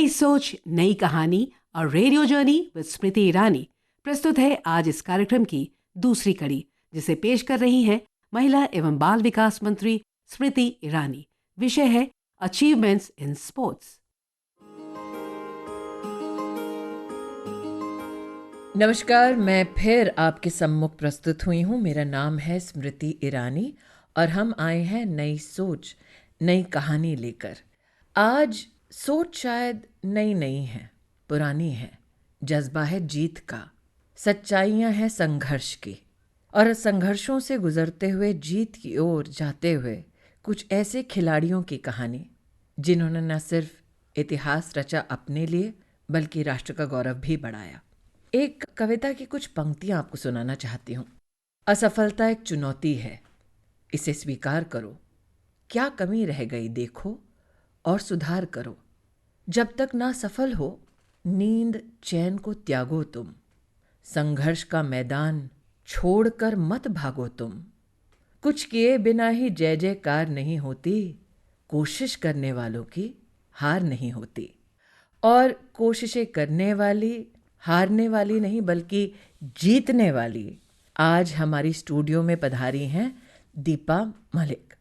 नई सोच, नई कहानी और radio journey with Smriti Irani प्रस्तुत है आज इस कार्यक्रम की दूसरी कड़ी, जिसे पेश कर रही हैं महिला एवं बाल विकास मंत्री स्मृति ईरानी। विषय है अचीवमेंट्स इन स्पोर्ट्स। नमस्कार, मैं फिर आपके सम्मुख प्रस्तुत हुई हूँ। मेरा नाम है स्मृति ईरानी और हम आए हैं नई सोच, नई कहानी लेकर। आज सोच शायद नई नहीं है, पुरानी है। जज्बा है जीत का, सच्चाइयाँ हैं संघर्ष की, और संघर्षों से गुजरते हुए जीत की ओर जाते हुए कुछ ऐसे खिलाड़ियों की कहानी जिन्होंने न सिर्फ इतिहास रचा अपने लिए, बल्कि राष्ट्र का गौरव भी बढ़ाया। एक कविता की कुछ पंक्तियां आपको सुनाना चाहती हूँ। असफलता एक चुनौती है, इसे स्वीकार करो। क्या कमी रह गई देखो और सुधार करो। जब तक ना सफल हो, नींद चैन को त्यागो तुम। संघर्ष का मैदान छोड़कर मत भागो तुम। कुछ किए बिना ही जय जयकार नहीं होती, कोशिश करने वालों की हार नहीं होती। और कोशिशें करने वाली हारने वाली नहीं, बल्कि जीतने वाली आज हमारी स्टूडियो में पधारी हैं दीपा मलिक।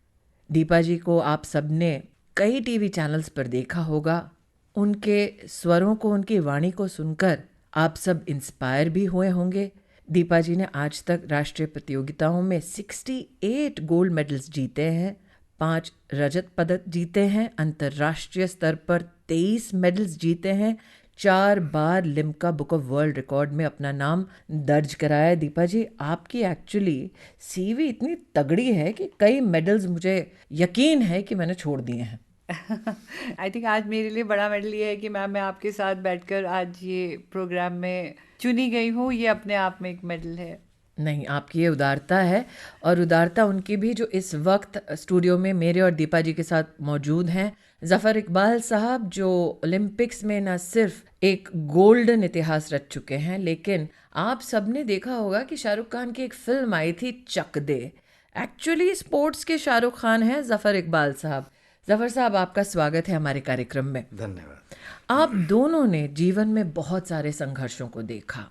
दीपा जी को आप सबने कई टीवी चैनल्स पर देखा होगा। उनके स्वरों को, उनकी वाणी को सुनकर आप सब इंस्पायर भी हुए होंगे। दीपा जी ने आज तक राष्ट्रीय प्रतियोगिताओं में 68 गोल्ड मेडल्स जीते हैं, 5 रजत पदक जीते हैं, अंतर्राष्ट्रीय स्तर पर 23 मेडल्स जीते हैं, 4 बार Limca book of world record में अपना नाम दर्ज कराया है। दीपा जी, आपकी एक्चुअली सीवी इतनी तगड़ी है कि कई मेडल्स मुझे यकीन है कि मैंने छोड़ दिए हैं। आई थिंक आज मेरे लिए बड़ा मेडल ये है कि मैं आपके साथ बैठकर आज ये प्रोग्राम में चुनी गई हूँ। ये अपने आप में एक मेडल है। नहीं, आपकी ये उदारता है, और उदारता उनकी भी जो इस वक्त स्टूडियो में मेरे और दीपा जी के साथ मौजूद हैं। ज़फ़र इकबाल साहब जो ओलंपिक्स में न सिर्फ एक गोल्डन इतिहास रच चुके हैं, लेकिन आप सबने देखा होगा कि शाहरुख खान की एक फिल्म आई थी चक दे। एक्चुअली स्पोर्ट्स के शाहरुख खान हैं ज़फ़र इकबाल साहब। ज़फ़र साहब, आपका स्वागत है हमारे कार्यक्रम में। धन्यवाद। आप दोनों ने जीवन में बहुत सारे संघर्षों को देखा,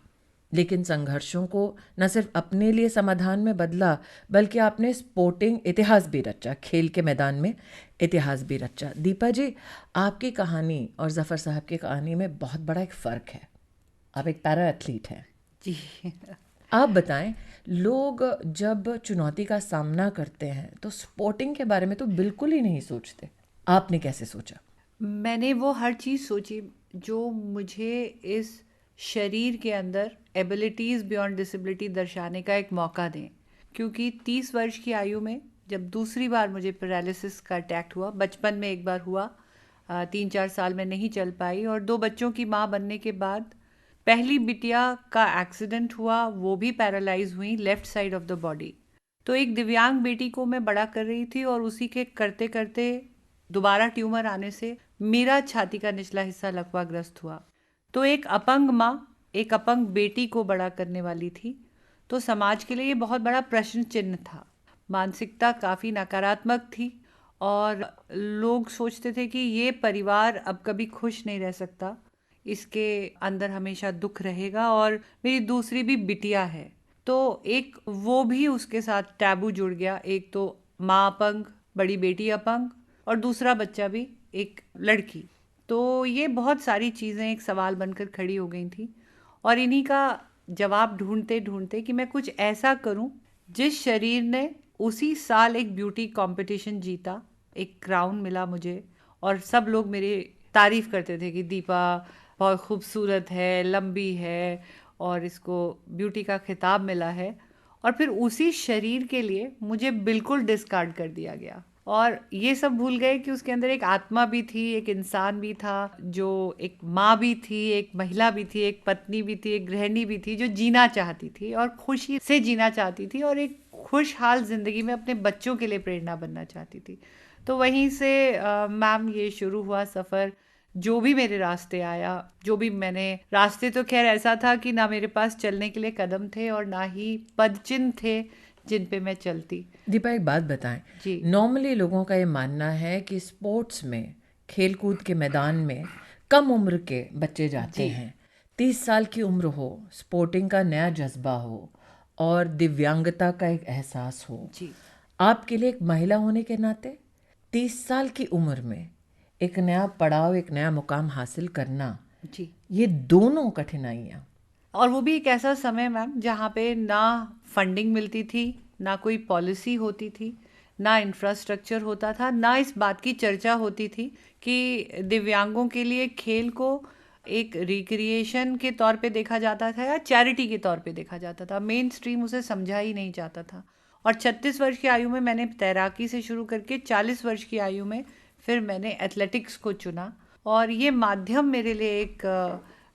लेकिन संघर्षों को न सिर्फ अपने लिए समाधान में बदला, बल्कि आपने स्पोर्टिंग इतिहास भी रचा, खेल के मैदान में इतिहास भी रचा। दीपा जी, आपकी कहानी और ज़फ़र साहब की कहानी में बहुत बड़ा एक फ़र्क है। आप एक पैरा एथलीट हैं जी। आप बताएं, लोग जब चुनौती का सामना करते हैं तो स्पोर्टिंग के बारे में तो बिल्कुल ही नहीं सोचते। आपने कैसे सोचा? मैंने वो हर चीज़ सोची जो मुझे इस शरीर के अंदर एबिलिटीज़ बियॉन्ड डिसेबिलिटी दर्शाने का एक मौका दें। क्योंकि 30 वर्ष की आयु में जब दूसरी बार मुझे पैरालिसिस का अटैक हुआ, बचपन में एक बार हुआ, 3-4 साल में नहीं चल पाई, और 2 बच्चों की माँ बनने के बाद पहली बिटिया का एक्सीडेंट हुआ, वो भी पैरालाइज हुई left side of the body. तो एक दिव्यांग बेटी को मैं बड़ा कर रही थी, और उसी के करते करते दोबारा ट्यूमर आने से मेरा छाती का निचला हिस्सा लकवाग्रस्त हुआ। तो एक अपंग माँ एक अपंग बेटी को बड़ा करने वाली थी, तो समाज के लिए ये बहुत बड़ा प्रश्न चिन्ह था। मानसिकता काफ़ी नकारात्मक थी, और लोग सोचते थे कि ये परिवार अब कभी खुश नहीं रह सकता, इसके अंदर हमेशा दुख रहेगा, और मेरी दूसरी भी बिटिया है, तो एक वो भी उसके साथ टैबू जुड़ गया। एक तो माँ अपंग, बड़ी बेटी अपंग, और दूसरा बच्चा भी एक लड़की। तो ये बहुत सारी चीज़ें एक सवाल बनकर खड़ी हो गई थी, और इन्हीं का जवाब ढूंढते ढूंढते कि मैं कुछ ऐसा करूं जिस शरीर ने उसी साल एक ब्यूटी कंपटीशन जीता, एक क्राउन मिला मुझे, और सब लोग मेरी तारीफ़ करते थे कि दीपा बहुत खूबसूरत है, लंबी है, और इसको ब्यूटी का खिताब मिला है। और फिर उसी शरीर के लिए मुझे बिल्कुल डिस्कार्ड कर दिया गया, और ये सब भूल गए कि उसके अंदर एक आत्मा भी थी, एक इंसान भी था, जो एक माँ भी थी, एक महिला भी थी, एक पत्नी भी थी, एक गृहिणी भी थी, जो जीना चाहती थी और खुशी से जीना चाहती थी, और एक खुशहाल ज़िंदगी में अपने बच्चों के लिए प्रेरणा बनना चाहती थी। तो वहीं से मैम ये शुरू हुआ सफ़र। जो भी मेरे रास्ते आया, जो भी मैंने रास्ते, तो खैर ऐसा था कि ना मेरे पास चलने के लिए कदम थे और ना ही पदचिन्ह थे जिन पे मैं चलती। दीपा, एक बात बताएं। जी। नॉर्मली लोगों का ये मानना है कि स्पोर्ट्स में, खेल कूद के मैदान में कम उम्र के बच्चे जाते हैं, 30 साल की उम्र हो, स्पोर्टिंग का नया जज्बा हो और दिव्यांगता का एक एहसास हो, जी आपके लिए एक महिला होने के नाते 30 साल की उम्र में एक नया पड़ाव, एक नया मुकाम हासिल करना, जी। ये दोनों कठिनाइयाँ। और वो भी एक ऐसा समय मैम जहाँ पे ना फंडिंग मिलती थी, ना कोई पॉलिसी होती थी, ना इंफ्रास्ट्रक्चर होता था, ना इस बात की चर्चा होती थी कि दिव्यांगों के लिए खेल को एक रिक्रिएशन के तौर पे देखा जाता था या चैरिटी के तौर पे देखा जाता था। मेन स्ट्रीम उसे समझा ही नहीं जाता था। और 36 वर्ष की आयु में मैंने तैराकी से शुरू करके 40 वर्ष की आयु में फिर मैंने एथलेटिक्स को चुना, और ये माध्यम मेरे लिए एक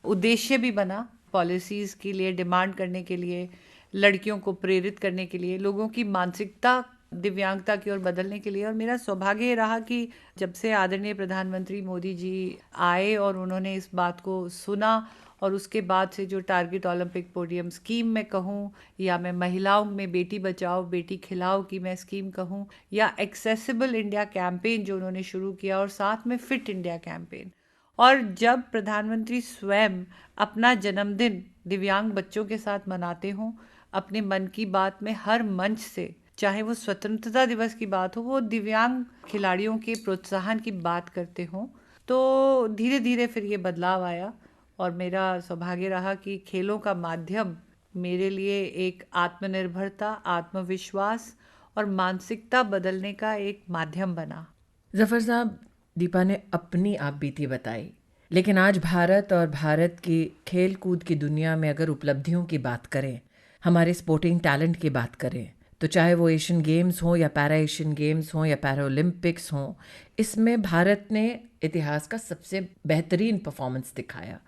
उद्देश्य भी बना, पॉलिसीज़ के लिए डिमांड करने के लिए, लड़कियों को प्रेरित करने के लिए, लोगों की मानसिकता दिव्यांगता की ओर बदलने के लिए। और मेरा सौभाग्य ये रहा कि जब से आदरणीय प्रधानमंत्री मोदी जी आए और उन्होंने इस बात को सुना, और उसके बाद से जो टारगेट ओलंपिक पोडियम स्कीम में कहूँ, या मैं महिलाओं में बेटी बचाओ बेटी खिलाओ की मैं स्कीम कहूँ, या एक्सेसिबल इंडिया कैंपेन जो उन्होंने शुरू किया, और साथ में फिट इंडिया कैंपेन। और जब प्रधानमंत्री स्वयं अपना जन्मदिन दिव्यांग बच्चों के साथ मनाते हों, अपने मन की बात में हर मंच से, चाहे वो स्वतंत्रता दिवस की बात हो, वो दिव्यांग खिलाड़ियों के प्रोत्साहन की बात करते हों, तो धीरे धीरे फिर ये बदलाव आया। और मेरा सौभाग्य रहा कि खेलों का माध्यम मेरे लिए एक आत्मनिर्भरता, आत्मविश्वास और मानसिकता बदलने का एक माध्यम बना। जफ़र साहब, दीपा ने अपनी आप बीती बताई, लेकिन आज भारत और भारत की खेल कूद की दुनिया में अगर उपलब्धियों की बात करें, हमारे स्पोर्टिंग टैलेंट की बात करें, तो चाहे वो एशियन गेम्स हों या पैरा एशियन गेम्स हों या पैरा ओलंपिक्स हों, इसमें भारत ने इतिहास का सबसे बेहतरीन परफॉर्मेंस दिखाया।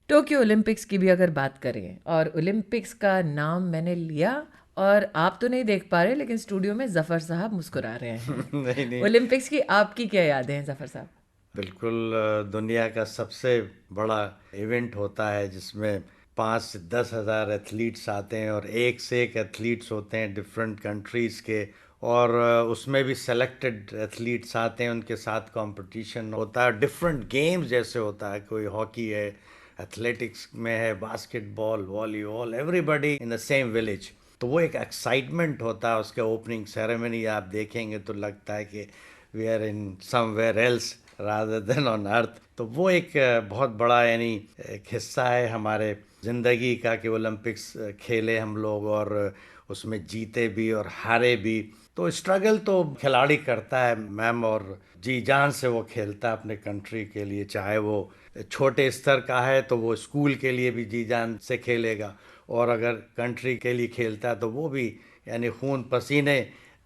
टोक्यो ओलंपिक्स की भी अगर बात करें, और ओलंपिक्स का नाम मैंने लिया और आप तो नहीं देख पा रहे, लेकिन स्टूडियो में जफ़र साहब मुस्कुरा रहे हैं। नहीं ओलंपिक्स की आपकी क्या यादें हैं जफ़र साहब? बिल्कुल, दुनिया का सबसे बड़ा इवेंट होता है जिसमें 5 से 10 हज़ार एथलीट्स आते हैं और एक से एक एथलीट्स होते हैं डिफरेंट कंट्रीज़ के, और उसमें भी सेलेक्टेड एथलीट्स आते हैं, उनके साथ कंपटीशन होता है, डिफरेंट गेम्स जैसे होता है, कोई हॉकी है, एथलेटिक्स में है, basketball, volleyball, everybody in the same village. तो वो एक एक्साइटमेंट होता है। उसके ओपनिंग सेरेमनी आप देखेंगे तो लगता है कि we are in somewhere else rather than on earth. तो वो एक बहुत बड़ा यानी एक हिस्सा है हमारे ज़िंदगी का कि ओलंपिक्स खेले हम लोग, और उसमें जीते भी और हारे भी। तो स्ट्रगल तो खिलाड़ी करता है मैम, और जी जान से वो खेलता है अपने कंट्री के लिए, चाहे वो छोटे स्तर का है तो वो स्कूल के लिए भी जी जान से खेलेगा, और अगर कंट्री के लिए खेलता है तो वो भी यानी खून पसीने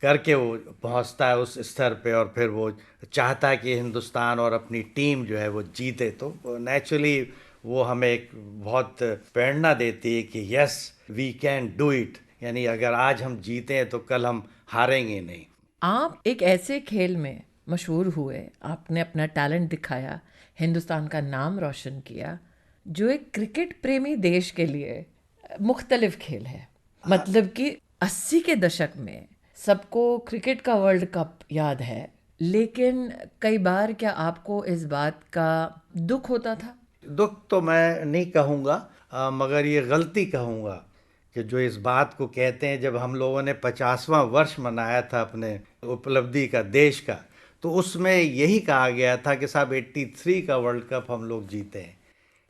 करके वो पहुंचता है उस स्तर पे, और फिर वो चाहता है कि हिंदुस्तान और अपनी टीम जो है वो जीते। तो नेचुरली वो हमें एक बहुत प्रेरणा देती है कि yes we can do it, यानी अगर आज हम जीते हैं तो कल हम हारेंगे नहीं। आप एक ऐसे खेल में मशहूर हुए, आपने अपना टैलेंट दिखाया, हिंदुस्तान का नाम रोशन किया, जो एक क्रिकेट प्रेमी देश के लिए मुख्तलिफ खेल है। मतलब कि 80 के दशक में सबको क्रिकेट का वर्ल्ड कप याद है, लेकिन कई बार क्या आपको इस बात का दुख होता था? दुख तो मैं नहीं कहूँगा, मगर ये गलती कहूँगा कि जो इस बात को कहते हैं, जब हम लोगों ने 50वां वर्ष मनाया था अपने उपलब्धि का देश का, तो उसमें यही कहा गया था कि साहब 83 का वर्ल्ड कप हम लोग जीते हैं।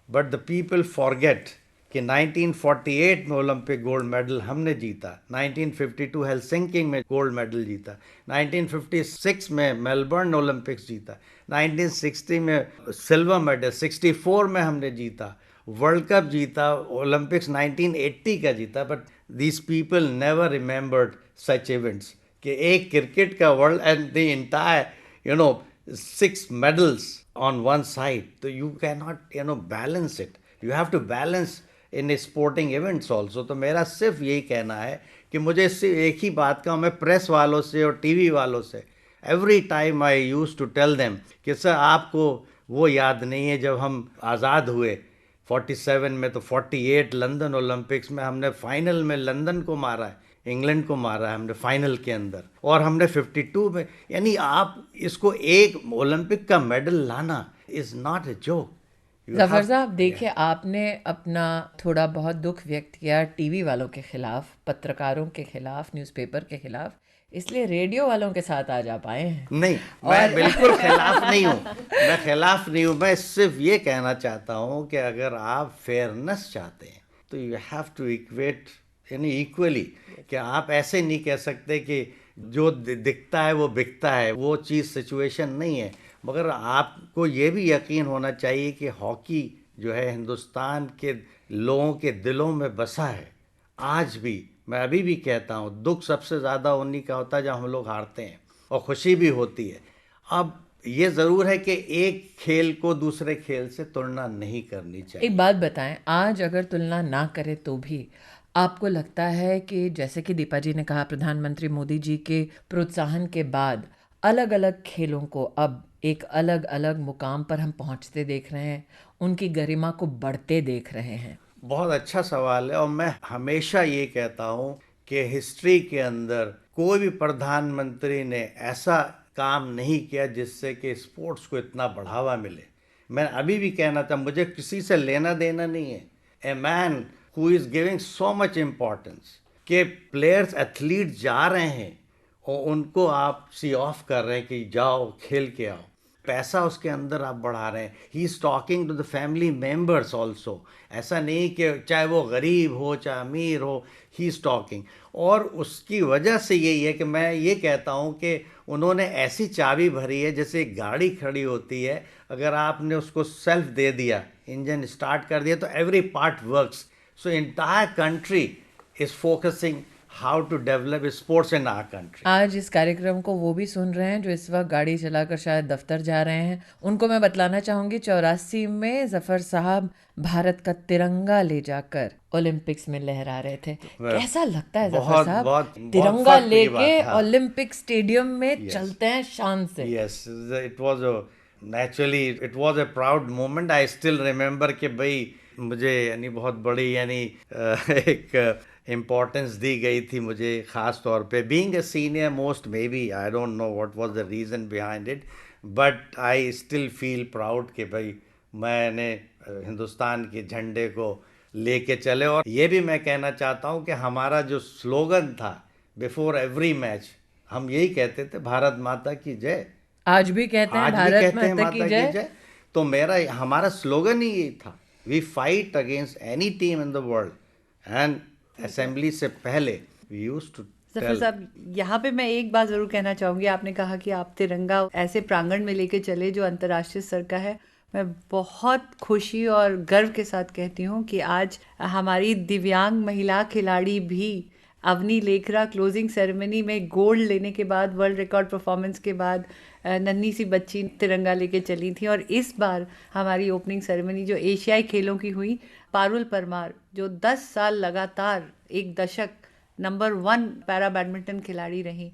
बट द पीपल फॉरगेट कि 1948 में ओलंपिक गोल्ड मेडल हमने जीता, 1952 हेलसिंकी में गोल्ड मेडल जीता, 1956 में मेलबर्न ओलंपिक्स जीता, 1960 में सिल्वर मेडल, 64 में हमने जीता, वर्ल्ड कप जीता, ओलंपिक्स 1980 का जीता। But these people never remembered such events कि एक क्रिकेट का world and the entire 6 medals on one side. So you cannot balance it. You have to balance in sporting events also. तो मेरा सिर्फ यही कहना है कि मुझे सिर्फ एक ही बात का, मैं प्रेस वालों से और टीवी वालों से every time I use to tell them कि सर आपको वो याद नहीं है जब हम आज़ाद हुए 47 में, तो 48 लंदन ओलंपिक्स में हमने फाइनल में लंदन को मारा है, इंग्लैंड को मारा है हमने फाइनल के अंदर, और हमने 52 में, यानी आप इसको एक ओलंपिक का मेडल लाना is not a joke. Zafar साहब देखिए, आपने अपना थोड़ा बहुत दुख व्यक्त किया टीवी वालों के खिलाफ, पत्रकारों के खिलाफ, न्यूज़पेपर के खिलाफ, इसलिए रेडियो वालों के साथ आज आप आए हैं। नहीं, मैं बिल्कुल खिलाफ नहीं हूँ, मैं खिलाफ नहीं हूँ। मैं सिर्फ ये कहना चाहता हूँ कि अगर आप फेयरनेस चाहते हैं तो यू हैव टू इक्वेट यानी इक्वली, कि आप ऐसे नहीं कह सकते कि जो दिखता है वो बिकता है, वो चीज़ सिचुएशन नहीं है। मगर आपको ये भी यकीन होना चाहिए कि हॉकी जो है हिंदुस्तान के लोगों के दिलों में बसा है आज भी। मैं अभी भी कहता हूँ, दुख सबसे ज़्यादा उन्हीं का होता है जब हम लोग हारते हैं, और खुशी भी होती है। अब ये ज़रूर है कि एक खेल को दूसरे खेल से तुलना नहीं करनी चाहिए। एक बात बताएं, आज अगर तुलना ना करें तो भी आपको लगता है कि जैसे कि दीपा जी ने कहा, प्रधानमंत्री मोदी जी के प्रोत्साहन के बाद अलग अलग खेलों को अब एक अलग अलग मुकाम पर हम पहुंचते देख रहे हैं, उनकी गरिमा को बढ़ते देख रहे हैं? बहुत अच्छा सवाल है, और मैं हमेशा ये कहता हूँ कि हिस्ट्री के अंदर कोई भी प्रधानमंत्री ने ऐसा काम नहीं किया जिससे कि स्पोर्ट्स को इतना बढ़ावा मिले। मैं अभी भी कहना था, मुझे किसी से लेना देना नहीं है। A man who is giving so much importance कि प्लेयर्स एथलीट जा रहे हैं और उनको आप सी ऑफ कर रहे हैं कि जाओ खेल के आओ, पैसा उसके अंदर आप बढ़ा रहे हैं। He is talking to the family members also. ऐसा नहीं कि चाहे वो गरीब हो चाहे अमीर हो, ही इज़ टॉकिंग। और उसकी वजह से यही है कि मैं ये कहता हूँ कि उन्होंने ऐसी चाबी भरी है, जैसे एक गाड़ी खड़ी होती है, अगर आपने उसको सेल्फ दे दिया, इंजन स्टार्ट कर दिया, तो every part works. So entire country is focusing how to develop sports in our country. आज इस कार्यक्रम को वो भी सुन रहे हैं जो इस वक्त गाड़ी चलाकर शायद दफ्तर जा रहे हैं। उनको मैं बतलाना चाहूँगी, 84 में जफर साहब भारत का तिरंगा ले जाकर ओलंपिक्स में लहरा रहे थे। कैसा लगता है जफर साहब, बहुत तिरंगा फर्क की लेके बात, हाँ। ओलंपिक स्टेडियम में चलते हैं शान से? Yes, it was a naturally it was a proud moment. I still remember कि भाई मुझे यानी बहुत बड़ी यानी एक इम्पोर्टेंस दी गई थी मुझे, ख़ास तौर पे being a senior most, maybe I don't know what was the reason behind it, but I still feel proud कि भाई मैंने हिंदुस्तान के झंडे को लेके चले। और ये भी मैं कहना चाहता हूँ कि हमारा जो स्लोगन था बिफोर एवरी मैच, हम यही कहते थे, भारत माता की जय। आज भी कहते हैं आज भी भारत कहते हैं माता की जय। तो हमारा स्लोगन ही यही था, we fight against any team in the world. And assembly से पहले वी यूज्ड टू जफर साहब, यहाँ पे मैं एक बात ज़रूर कहना चाहूँगी। आपने कहा कि आप तिरंगा ऐसे प्रांगण में लेके चले जो अंतर्राष्ट्रीय स्तर का है। मैं बहुत खुशी और गर्व के साथ कहती हूँ कि आज हमारी दिव्यांग महिला खिलाड़ी भी अवनी लेखरा क्लोजिंग सेरेमनी में गोल्ड लेने के बाद, वर्ल्ड रिकॉर्ड परफॉर्मेंस के बाद, नन्ही सी बच्ची तिरंगा लेके चली थी। और इस बार हमारी ओपनिंग सेरेमनी जो एशियाई खेलों की हुई, पारुल परमार जो 10 साल लगातार, एक दशक नंबर 1 पैरा बैडमिंटन खिलाड़ी रही,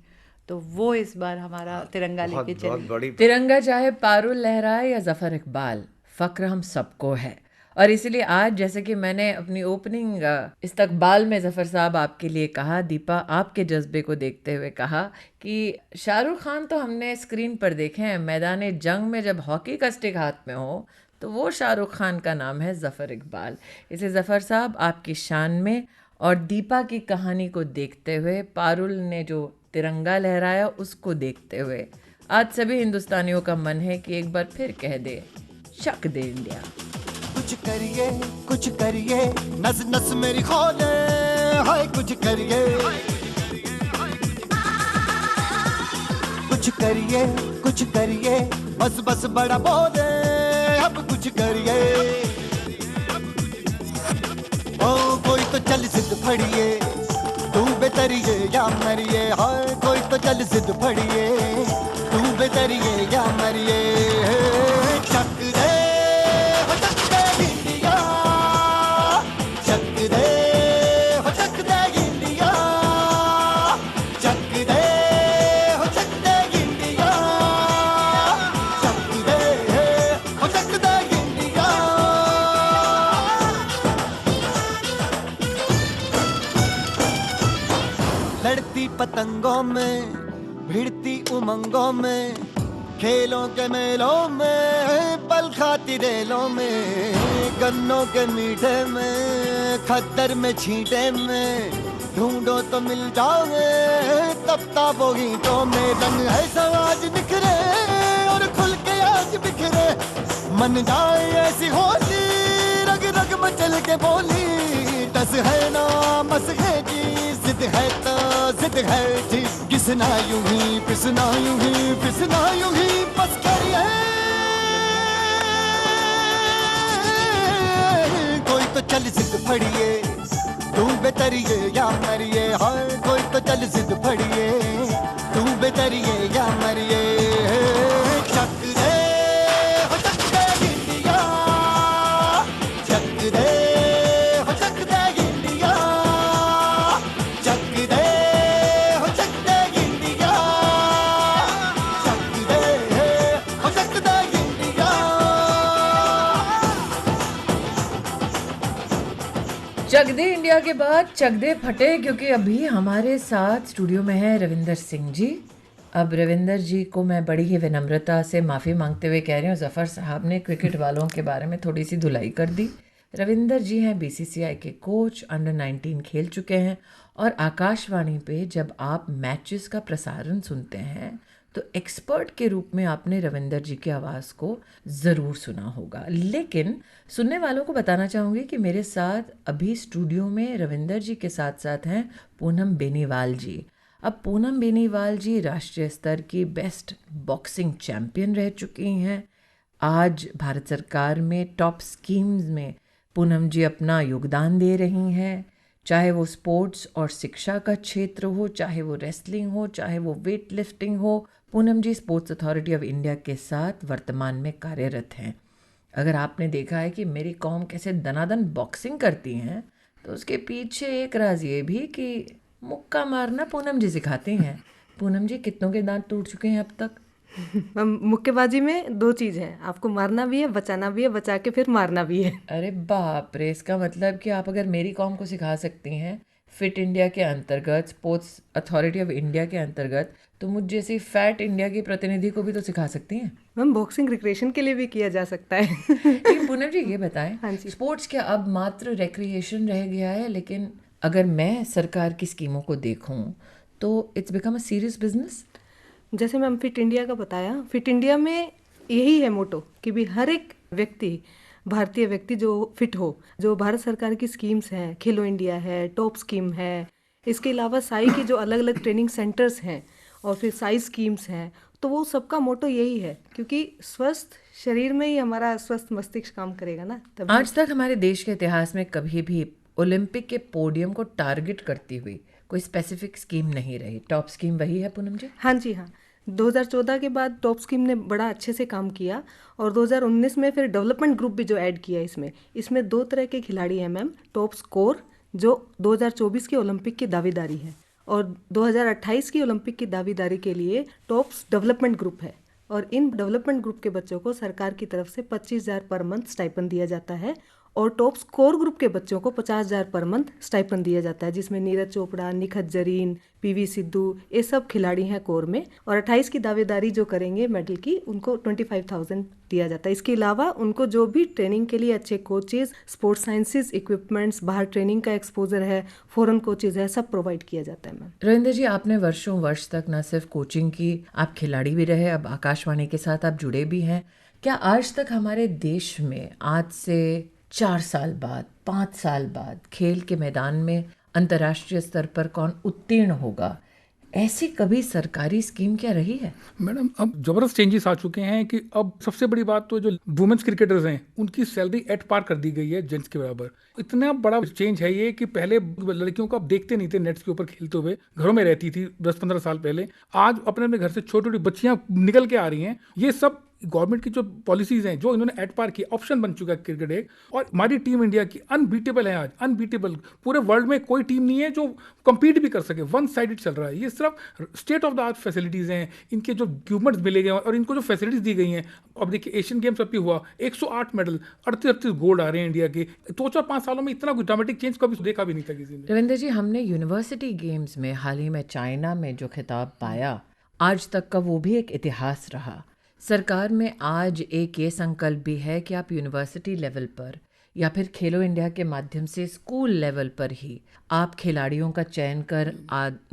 तो वो इस बार हमारा तिरंगा लेके चली। बहुत बड़ी तिरंगा चाहे पारुल लहराए या जफर इकबाल, फक्र हम सबको है। और इसीलिए आज, जैसे कि मैंने अपनी ओपनिंग इस्तकबाल में जफर साहब आपके लिए कहा, दीपा आपके जज्बे को देखते हुए कहा कि शाहरुख खान तो हमने स्क्रीन पर देखे हैं, मैदान जंग में जब हॉकी का स्टिक हाथ में हो तो वो शाहरुख खान का नाम है जफर इकबाल। इसे जफर साहब आपकी शान में और दीपा की कहानी को देखते हुए, पारुल ने जो तिरंगा लहराया उसको देखते हुए, आज सभी हिंदुस्तानियों का मन है कि एक बार फिर कह दे, शक दे इंडिया। कुछ करिए नस नस मेरी खोले, हाय कुछ करिए बस बस बड़ा बोले, अब कुछ करिए। ओ कोई तो चल सिद्ध फड़िए, तू बेतरिए या मरिए, हाय कोई तो चल सिद्ध फड़िए, तू बेतरिए या मरिए। शक दे पतंगों में, भिड़ती उमंगों में, खेलों के मेलों में पल खाती रेलों में, गन्नों के मीठे में खद्दर में छींटे में, ढूंढो तो मिल जाओगे तब ताबो ईंटों में। रंग है समाज निखरे और खुल के आज बिखरे, मन जाए ऐसी होली रग रग मचल के बोली। टस है ना मस है जी, जिद है तो जिद है जी, घिसना यूं ही पिसना यूं ही पिसना यूं ही बस करिए। कोई तो चल जिद फड़िए, तू बेतरिए या मरिए, हाँ कोई तो चल जिद फड़िए, तू बेतरिए या मरिए। चक दे हो चक दे इंडिया, चक दे हो चक दे इंडिया, चक दे हो चक दे इंडिया, चक दे हो चक दे इंडिया। चक दे इंडिया के बाद चक दे फटे, क्योंकि अभी हमारे साथ स्टूडियो में है रविंदर सिंह जी। अब रविंदर जी को मैं बड़ी ही विनम्रता से माफ़ी मांगते हुए कह रही हूँ, ज़फ़र साहब ने क्रिकेट वालों के बारे में थोड़ी सी धुलाई कर दी। रविंदर जी हैं बीसीसीआई के कोच, अंडर 19 खेल चुके हैं, और आकाशवाणी पे जब आप मैचेस का प्रसारण सुनते हैं तो एक्सपर्ट के रूप में आपने रविंदर जी की आवाज़ को ज़रूर सुना होगा। लेकिन सुनने वालों को बताना चाहूँगी कि मेरे साथ अभी स्टूडियो में रविंदर जी के साथ साथ हैं पूनम बेनीवाल जी। अब पूनम बेनीवाल जी राष्ट्रीय स्तर की बेस्ट बॉक्सिंग चैम्पियन रह चुकी हैं। आज भारत सरकार में टॉप स्कीम्स में पूनम जी अपना योगदान दे रही हैं, चाहे वो स्पोर्ट्स और शिक्षा का क्षेत्र हो, चाहे वो रेसलिंग हो, चाहे वो वेट लिफ्टिंग हो। पूनम जी स्पोर्ट्स अथॉरिटी ऑफ इंडिया के साथ वर्तमान में कार्यरत हैं। अगर आपने देखा है कि मेरी कौम कैसे दनादन बॉक्सिंग करती हैं, तो उसके पीछे एक राज ये भी कि मुक्का मारना पूनम जी सिखाती हैं। पूनम जी, कितनों के दांत टूट चुके हैं अब तक? मुक्केबाजी में दो चीज़ है, आपको मारना भी है, बचाना भी है, बचा के फिर मारना भी है। अरे बाप रे, इसका मतलब कि आप अगर मेरी कौम को सिखा सकती हैं फिट इंडिया के अंतर्गत, स्पोर्ट्स अथॉरिटी ऑफ इंडिया के अंतर्गत, तो मुझ जैसी फैट इंडिया की प्रतिनिधि को भी तो सिखा सकती हैं। मैम बॉक्सिंग रिक्रिएशन के लिए भी किया जा सकता है। लेकिन पूनम जी ये बताएं, हाँ जी। स्पोर्ट्स क्या अब मात्र रिक्रिएशन रह गया है? लेकिन अगर मैं सरकार की स्कीमों को देखूं तो it's become a serious business. जैसे मैम फिट इंडिया का बताया, फिट इंडिया में यही है मोटो कि भी हर एक व्यक्ति, भारतीय व्यक्ति जो फिट हो, जो भारत सरकार की स्कीम्स हैं, खेलो इंडिया है, टॉप स्कीम है, इसके अलावा साई की जो अलग अलग ट्रेनिंग सेंटर्स हैं और फिर साई स्कीम्स हैं, तो वो सबका मोटो यही है, क्योंकि स्वस्थ शरीर में ही हमारा स्वस्थ मस्तिष्क काम करेगा ना। तभी आज तक हमारे देश के इतिहास में कभी भी ओलंपिक के पोडियम को टारगेट करती हुई कोई स्पेसिफिक स्कीम नहीं रही। टॉप स्कीम वही है पूनम जी? हाँ जी हाँ, 2014 के बाद टॉप स्कीम ने बड़ा अच्छे से काम किया और 2019 में फिर डेवलपमेंट ग्रुप भी जो ऐड किया इसमें दो तरह के खिलाड़ी हैं मैम। टॉप स्कोर जो 2024 के ओलंपिक की दावेदारी है, और 2028 की ओलंपिक की दावेदारी के लिए टॉप डेवलपमेंट ग्रुप है, और इन डेवलपमेंट ग्रुप के बच्चों को सरकार की तरफ से 25,000 पर मंथ स्टाइपेंड दिया जाता है, और टॉप स्कोर ग्रुप के बच्चों को 50,000 पर मंथ स्टाइपेंड दिया जाता है, जिसमें नीरज चोपड़ा, निखत जरीन, पीवी सिद्धू, ये सब खिलाड़ी हैं कोर में। और 28 की दावेदारी जो करेंगे मेडल की, उनको 25,000 दिया जाता है। इसके अलावा उनको जो भी ट्रेनिंग के लिए अच्छे कोचेज, स्पोर्ट्स साइंसेज इक्विपमेंट्स, बाहर ट्रेनिंग का एक्सपोजर है, फॉरेन कोचेज है, सब प्रोवाइड किया जाता है मैम। रविंदर जी, आपने वर्षों वर्ष तक न सिर्फ कोचिंग की, आप खिलाड़ी भी रहे, अब आकाशवाणी के साथ आप जुड़े भी हैं। क्या आज तक हमारे देश में आज से 4 साल बाद, 5 साल बाद खेल के मैदान में अंतर्राष्ट्रीय स्तर पर कौन उत्तीर्ण होगा, ऐसी कभी सरकारी स्कीम क्या रही है? मैडम, अब जबरदस्त चेंजेस आ चुके हैं कि अब सबसे बड़ी बात तो जो वुमेन्स क्रिकेटर्स हैं उनकी सैलरी एट पार कर दी गई है जेंट्स के बराबर। इतना बड़ा चेंज है ये कि पहले लड़कियों को आप देखते नहीं थे नेट्स के ऊपर खेलते हुए, घरों में रहती थी 10-15 साल पहले। आज अपने अपने घर से छोटी छोटी बच्चियां निकल के आ रही हैं। ये सब गवर्नमेंट की जो पॉलिसीज हैं, जो इन्होंने एट पार की, ऑप्शन बन चुका है क्रिकेट एक। और हमारी टीम इंडिया की अनबीटेबल है आज, अनबीटेबल। पूरे वर्ल्ड में कोई टीम नहीं है जो कम्पीट भी कर सके। वन साइडेड चल रहा है ये, सिर्फ state of the art facilities हैं, इनके जो इक्विपमेंट्स मिले गए और इनको जो फैसिलिटीज़ दी गई हैं। अब देखिए एशियन गेम्स अभी हुआ, 108 मेडल, 38 गोल्ड आ रहे हैं इंडिया के। 2-4-5 सालों में इतना कोई ड्रामेटिक चेंज कभी देखा भी नहीं था किसी ने। रविंदर जी, हमने यूनिवर्सिटी गेम्स में हाल ही में चाइना में जो खिताब पाया, आज तक का वो भी एक इतिहास रहा। सरकार में आज एक ये संकल्प भी है कि आप यूनिवर्सिटी लेवल पर या फिर खेलो इंडिया के माध्यम से स्कूल लेवल पर ही आप खिलाड़ियों का चयन कर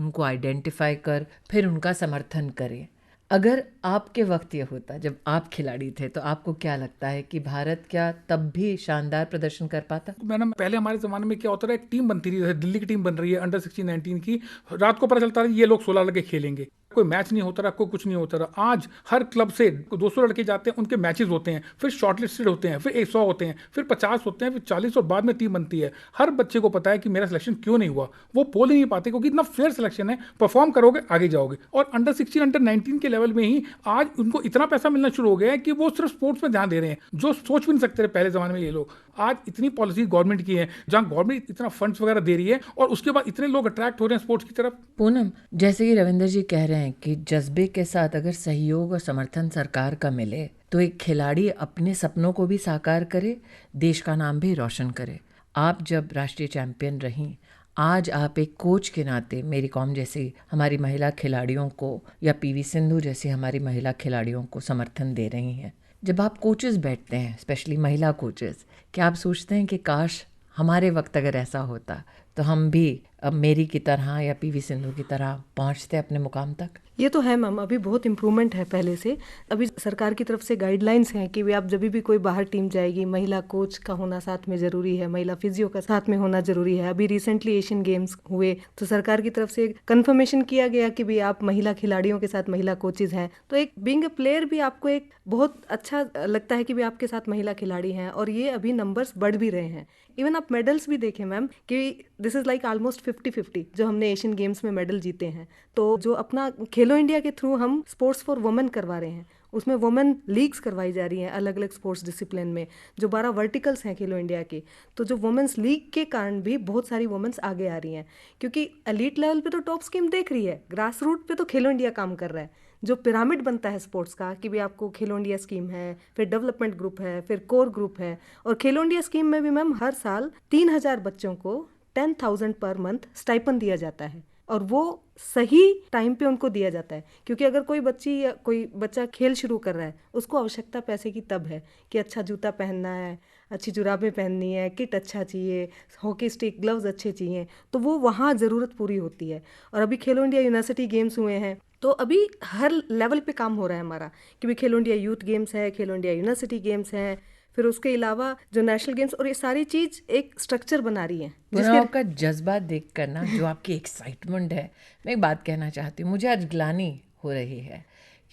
उनको आइडेंटिफाई कर फिर उनका समर्थन करें। अगर आपके वक्त ये होता जब आप खिलाड़ी थे तो आपको क्या लगता है कि भारत क्या तब भी शानदार प्रदर्शन कर पाता? मैडम, पहले हमारे ज़माने में क्या होता था, एक टीम बनती थी, जैसे दिल्ली की टीम बन रही है अंडर 16-19 की, रात को पता चलता था ये लोग 16 लड़के खेलेंगे, कोई मैच नहीं होता रहा, कोई कुछ नहीं होता रहा। आज हर क्लब से 200 लड़के जाते हैं, उनके मैचेस होते हैं, फिर शॉर्टलिस्टेड होते हैं, फिर 100 होते हैं, फिर 50 होते हैं, फिर 40 और बाद में टीम बनती है। हर बच्चे को पता है कि मेरा सिलेक्शन क्यों नहीं हुआ, वो बोल ही नहीं पाते क्योंकि इतना फेयर सिलेक्शन है, परफॉर्म करोगे आगे जाओगे। और अंडर 16 अंडर 19 के लेवल में ही आज उनको इतना पैसा मिलना शुरू हो गया है कि वो सिर्फ स्पोर्ट्स में ध्यान दे रहे हैं, जो सोच भी नहीं सकते थे पहले ज़माने में ये लोग। आज इतनी पॉलिसी गवर्नमेंट की है, जहाँ गवर्नमेंट इतना फंड्स वगैरह दे रही है और उसके बाद इतने लोग अट्रैक्ट हो रहे हैं स्पोर्ट्स की तरफ। पूनम, जैसे कि रविंदर जी कह रहे हैं कि जज्बे के साथ अगर सहयोग और समर्थन सरकार का मिले तो एक खिलाड़ी अपने सपनों को भी साकार करे, देश का नाम भी रोशन करे। आप जब राष्ट्रीय चैंपियन रहीं, आज आप एक कोच के नाते मेरी कॉम जैसी हमारी महिला खिलाड़ियों को या पीवी सिंधु जैसी हमारी महिला खिलाड़ियों को समर्थन दे रही हैं। जब आप कोचेस बैठते हैं, स्पेशली महिला कोचेस, क्या आप सोचते हैं कि काश हमारे वक्त अगर ऐसा होता तो हम भी अब मेरी की तरह या पीवी सिंधु की तरह पहुंचते अपने मुकाम तक? ये तो है मैम, अभी बहुत इम्प्रूवमेंट है पहले से। अभी सरकार की तरफ से गाइडलाइंस हैं कि आप जब भी कोई बाहर टीम जाएगी, महिला कोच का होना साथ में ज़रूरी है, महिला फिजियो का साथ में होना ज़रूरी है। अभी रिसेंटली एशियन गेम्स हुए तो सरकार की तरफ से कंफर्मेशन किया गया कि भी आप महिला खिलाड़ियों के साथ महिला कोचेज हैं, तो एक बीइंग अ प्लेयर भी आपको एक बहुत अच्छा लगता है कि भी आपके साथ महिला खिलाड़ी हैं। और ये अभी नंबर्स बढ़ भी रहे हैं। इवन आप मेडल्स भी देखें मैम कि दिस इज़ लाइक ऑलमोस्ट 50-50 जो हमने एशियन गेम्स में मेडल जीते हैं। तो जो अपना खेलो इंडिया के थ्रू हम स्पोर्ट्स फॉर वुमेन करवा रहे हैं, उसमें वुमेन लीग्स करवाई जा रही हैं अलग अलग स्पोर्ट्स डिसिप्लिन में, जो 12 वर्टिकल्स हैं खेलो इंडिया के। तो जो वुमेन्स लीग के कारण भी बहुत सारी वुमेन्स आगे आ रही हैं, क्योंकि एलीट लेवल पे तो टॉप स्कीम देख रही है, ग्रास रूट पे तो खेलो इंडिया काम कर रहा है। जो पिरामिड बनता है स्पोर्ट्स का कि भी आपको खेलो इंडिया स्कीम है, फिर डेवलपमेंट ग्रुप है, फिर कोर ग्रुप है, और खेलो इंडिया स्कीम में भी मैम हर साल 3000 बच्चों को 10,000 पर मंथ स्टाइपेंड दिया जाता है, और वो सही टाइम पे उनको दिया जाता है। क्योंकि अगर कोई बच्ची या कोई बच्चा खेल शुरू कर रहा है, उसको आवश्यकता पैसे की तब है कि अच्छा जूता पहनना है, अच्छी जुराबें पहननी है, किट अच्छा चाहिए, हॉकी स्टिक, ग्लव्स अच्छे चाहिए, तो वो वहाँ ज़रूरत पूरी होती है। और अभी खेलो इंडिया यूनिवर्सिटी गेम्स हुए हैं, तो अभी हर लेवल पे काम हो रहा है हमारा कि भी खेलो इंडिया यूथ गेम्स है, खेलो इंडिया यूनिवर्सिटी गेम्स है, फिर उसके अलावा जो नेशनल गेम्स, और ये सारी चीज़ एक स्ट्रक्चर बना रही है। आपका जज्बा देख कर ना, जो आपकी एक्साइटमेंट है, मैं एक बात कहना चाहती हूँ। मुझे आज ग्लानि हो रही है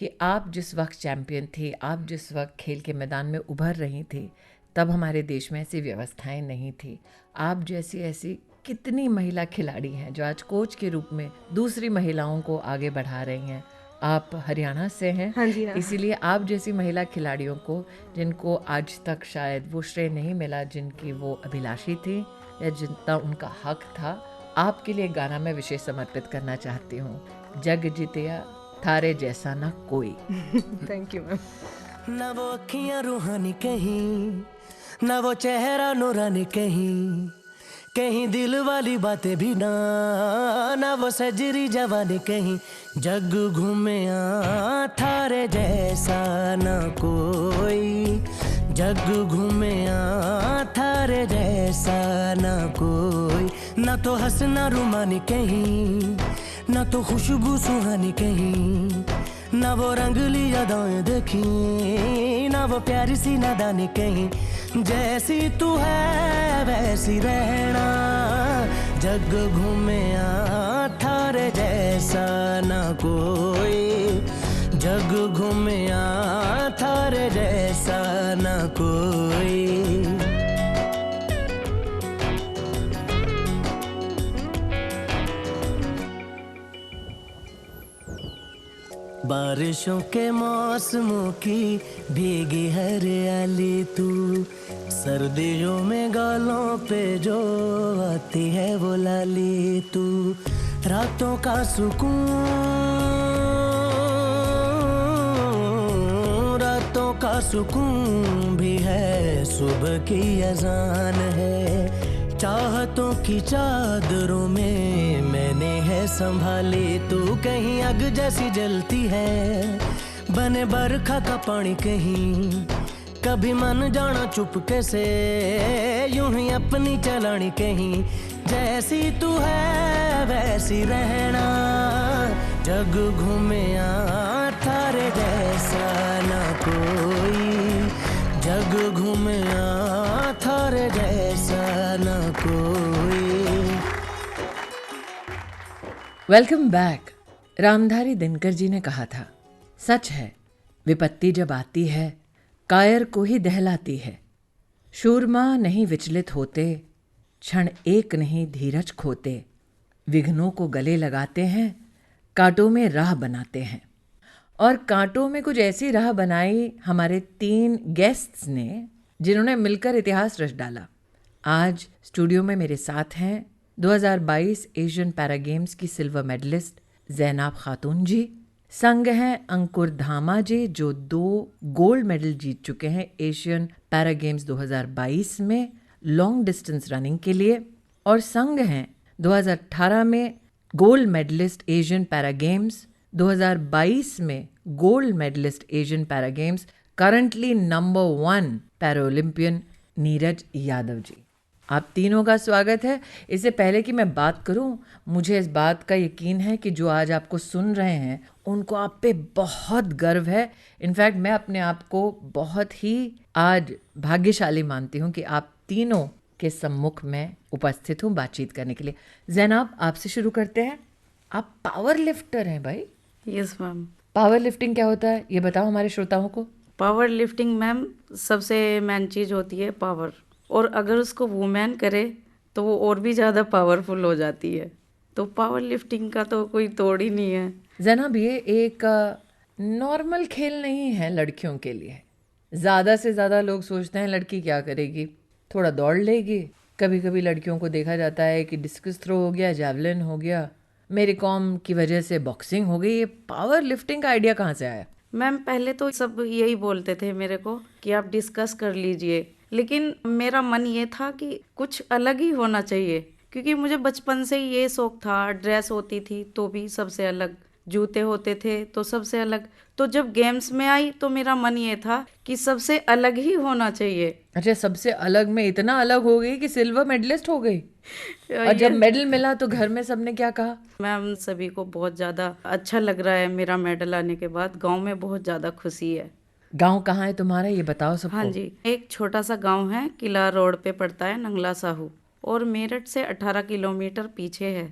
कि आप जिस वक्त चैम्पियन थे, आप जिस वक्त खेल के मैदान में उभर रही थी, तब हमारे देश में ऐसी व्यवस्थाएं नहीं थी। आप जैसी ऐसी कितनी महिला खिलाड़ी हैं जो आज कोच के रूप में दूसरी महिलाओं को आगे बढ़ा रही हैं। आप हरियाणा से हैं, हाँ जी, हाँ। इसीलिए आप जैसी महिला खिलाड़ियों को, जिनको आज तक शायद वो श्रेय नहीं मिला जिनकी वो अभिलाषी थी या जितना उनका हक था, आपके लिए गाना मैं विशेष समर्पित करना चाहती हूँ। जग जीतिया थारे जैसा ना कोई। Thank you ma'am. ना वो अखियां रूहानी कहीं, ना वो चेहरा नूरानी कहीं, कहीं दिल वाली बातें भी ना वो सजरी जवानी कहीं। जग घूमे थारे जैसा ना कोई, जग घूमे थारे जैसा ना कोई। ना तो हंसना रुमानी कहीं, ना तो खुशबू सुहानी कहीं, ना वो रंगली यादें देखी, ना वो प्यारी सी नादानी कहीं। जैसी तू है वैसी रहना, जग घूमे थारे जैसा ना कोई, जग घूमे थारे जैसा ना कोई। बारिशों के मौसमों की भीगी हरियाली तू, सर्दियों में गालों पे जो आती है वो लाली तू। रातों का सुकून, रातों का सुकून भी है, सुबह की अजान है। चाहतों की चादरों में मैंने है संभाली तू, कहीं आग जैसी जलती है, बने बरखा का पानी कहीं, कभी मन जाना चुपके से, यूं ही अपनी चलानी कहीं, जैसी तू है वैसी रहना, जग घूमे थारे जैसा ना कोई, जग घूमे थारे जैसा ना कोई। Welcome back. रामधारी दिनकर जी ने कहा था, सच है विपत्ति जब आती है कायर को ही दहलाती है, शूरमा नहीं विचलित होते, क्षण एक नहीं धीरज खोते, विघ्नों को गले लगाते हैं, कांटों में राह बनाते हैं। और कांटों में कुछ ऐसी राह बनाई हमारे 3 गेस्ट्स ने, जिन्होंने मिलकर इतिहास रच डाला। आज स्टूडियो में मेरे साथ हैं 2022 एशियन पैरा गेम्स की सिल्वर मेडलिस्ट ज़ैनाब खातून जी, संग हैं अंकुर धामा जी जो 2 गोल्ड मेडल जीत चुके हैं एशियन पैरा गेम्स 2022 में लॉन्ग डिस्टेंस रनिंग के लिए, और संग हैं 2018 में gold medalist Asian para games, 2022 में gold medalist Asian para games, currently number 1 para Olympian Neeraj Yadav ji. आप तीनों का स्वागत है। इससे पहले कि मैं बात करूं, मुझे इस बात का यकीन है कि जो आज आपको सुन रहे हैं उनको आप पे बहुत गर्व है। इनफैक्ट मैं अपने आप को बहुत ही आज भाग्यशाली मानती हूं कि आप तीनों के सम्मुख में उपस्थित हूं बातचीत करने के लिए। ज़ैनाब, आपसे शुरू करते हैं। आप पावर लिफ्टर हैं भाई? Yes ma'am. पावर लिफ्टिंग क्या होता है ये बताओ हमारे श्रोताओं को। पावर लिफ्टिंग मैम सबसे मेन चीज़ होती है पावर, और अगर उसको वुमेन करे तो वो और भी ज़्यादा पावरफुल हो जाती है। तो पावर लिफ्टिंग का तो कोई तोड़ ही नहीं है। ज़ैनाब, ये एक नॉर्मल खेल नहीं है लड़कियों के लिए। ज़्यादा से ज़्यादा लोग सोचते हैं लड़की क्या करेगी, थोड़ा दौड़ लेगी। कभी कभी लड़कियों को देखा जाता है कि डिस्कस थ्रो हो गया, जैवलिन हो गया, मेरी कॉम की वजह से बॉक्सिंग हो गई। ये पावर लिफ्टिंग का आइडिया कहाँ से आया? मैम पहले तो सब यही बोलते थे मेरे को कि आप डिस्कस कर लीजिए, लेकिन मेरा मन ये था कि कुछ अलग ही होना चाहिए, क्योंकि मुझे बचपन से ही ये शौक था। ड्रेस होती थी तो भी सबसे अलग, जूते होते थे तो सबसे अलग। तो जब गेम्स में आई तो मेरा मन ये था कि सबसे अलग ही होना चाहिए। अच्छा, सबसे अलग में इतना अलग हो गई कि सिल्वर मेडलिस्ट हो गई। और जब मेडल मिला तो घर में सबने क्या कहा? मैम सभी को बहुत ज़्यादा अच्छा लग रहा है मेरा मेडल आने के बाद। गांव में बहुत ज़्यादा खुशी है। गांव कहाँ है तुम्हारा ये बताओ सबको। हाँ जी, एक छोटा सा गांव है, किला रोड पे पड़ता है, नंगला साहू, और मेरठ से 18 किलोमीटर पीछे है।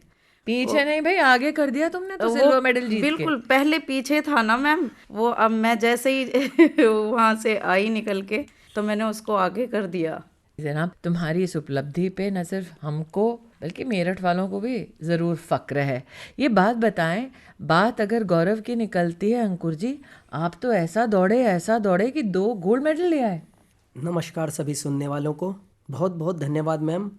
पीछे नहीं भाई, आगे कर दिया तुमने तो सिल्वर मेडल जीत के। बिल्कुल, पहले पीछे था ना मैम वो। अब मैं जैसे ही वहाँ से आई निकल के तो मैंने उसको आगे कर दिया। जनाब, तुम्हारी इस उपलब्धि पे न सिर्फ हमको बल्कि मेरठ वालों को भी ज़रूर फ़क्र है। ये बात बताएं, बात अगर गौरव की निकलती है अंकुर जी, आप तो ऐसा दौड़े कि 2 गोल्ड मेडल ले आए। नमस्कार सभी सुनने वालों को, बहुत बहुत धन्यवाद मैम।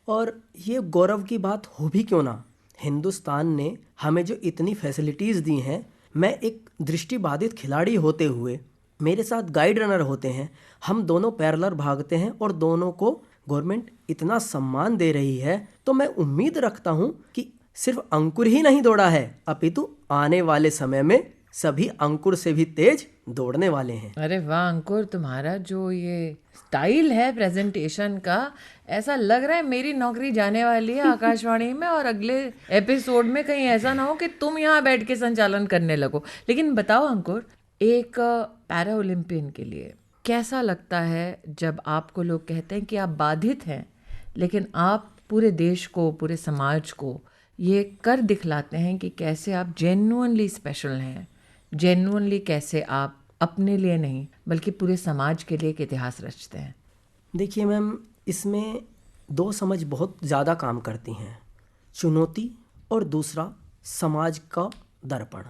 और ये गौरव की बात हो भी क्यों ना, हिंदुस्तान ने हमें जो इतनी फैसिलिटीज़ दी हैं, मैं एक दृष्टिबाधित खिलाड़ी होते हुए मेरे साथ गाइड रनर होते हैं, हम दोनों पैरेलल भागते हैं और दोनों को गवर्नमेंट इतना सम्मान दे रही है, तो मैं उम्मीद रखता हूं कि सिर्फ अंकुर ही नहीं दौड़ा है, अपितु आने वाले समय में सभी अंकुर से भी तेज दौड़ने वाले हैं। अरे वाह अंकुर, तुम्हारा जो ये स्टाइल है प्रेजेंटेशन का, ऐसा लग रहा है मेरी नौकरी जाने वाली है आकाशवाणी में, और अगले एपिसोड में कहीं ऐसा ना हो कि तुम यहाँ बैठ के संचालन करने लगो। लेकिन बताओ अंकुर, एक पैरा ओलंपियन के लिए कैसा लगता है जब आपको लोग कहते हैं कि आप बाधित हैं, लेकिन आप पूरे देश को, पूरे समाज को ये कर दिखलाते हैं कि कैसे आप जेन्युइनली स्पेशल हैं, जेन्युइनली कैसे आप अपने लिए नहीं बल्कि पूरे समाज के लिए एक इतिहास रचते हैं? देखिए मैम, इसमें 2 समझ बहुत ज़्यादा काम करती हैं, चुनौती और दूसरा समाज का दर्पण।